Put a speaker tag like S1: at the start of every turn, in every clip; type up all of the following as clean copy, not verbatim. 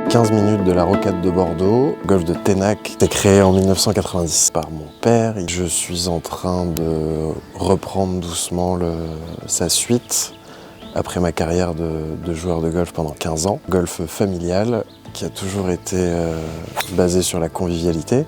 S1: 15 minutes de la Rocade de Bordeaux, golf de Ténac, été créé en 1990 par mon père. Je suis en train de reprendre doucement sa suite après ma carrière de joueur de golf pendant 15 ans. Golf familial qui a toujours été basé sur la convivialité.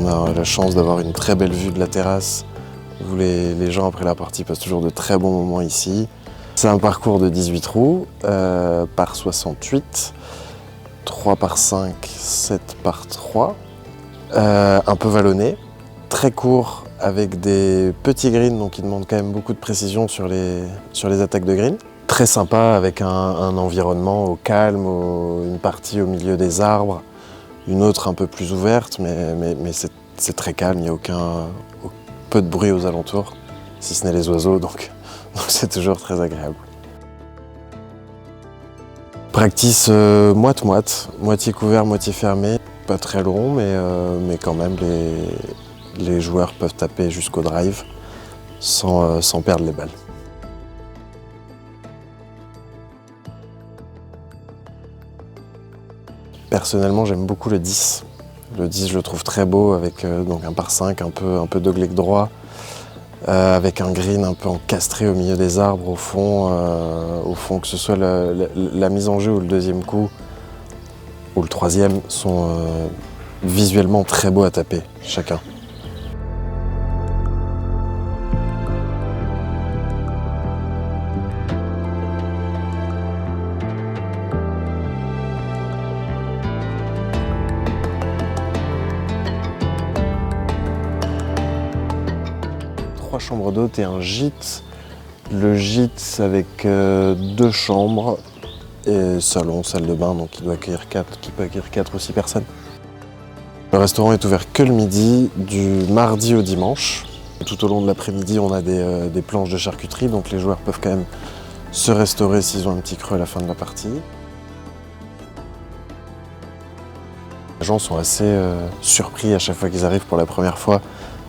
S1: On a la chance d'avoir une très belle vue de la terrasse où les gens après la partie passent toujours de très bons moments ici. C'est un parcours de 18 trous par 68, 3 par 5, 7 par 3, un peu vallonné, très court avec des petits greens donc qui demandent quand même beaucoup de précision sur les attaques de green. Très sympa avec un environnement au calme, une partie au milieu des arbres. Une autre un peu plus ouverte, mais c'est très calme, il n'y a peu de bruit aux alentours, si ce n'est les oiseaux, donc c'est toujours très agréable. Practice moite-moite, moitié couvert, moitié fermé, pas très long, mais quand même les joueurs peuvent taper jusqu'au drive sans perdre les balles. Personnellement, j'aime beaucoup le 10. Le 10, je le trouve très beau avec donc un par 5, un peu dogleg droit, avec un green un peu encastré au milieu des arbres au fond, que ce soit la mise en jeu ou le deuxième coup ou le troisième sont visuellement très beaux à taper, chacun. 3 chambres d'hôtes et un gîte. Le gîte avec 2 chambres et salon, salle de bain, donc qui peut accueillir 4 ou 6 personnes. Le restaurant est ouvert que le midi, du mardi au dimanche. Tout au long de l'après-midi, on a des planches de charcuterie, donc les joueurs peuvent quand même se restaurer s'ils ont un petit creux à la fin de la partie. Les gens sont assez surpris à chaque fois qu'ils arrivent pour la première fois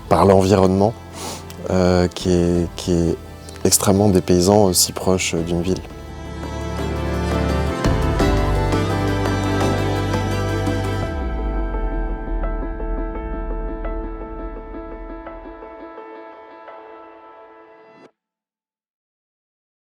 S1: par l'environnement qui est extrêmement dépaysant, si proche d'une ville.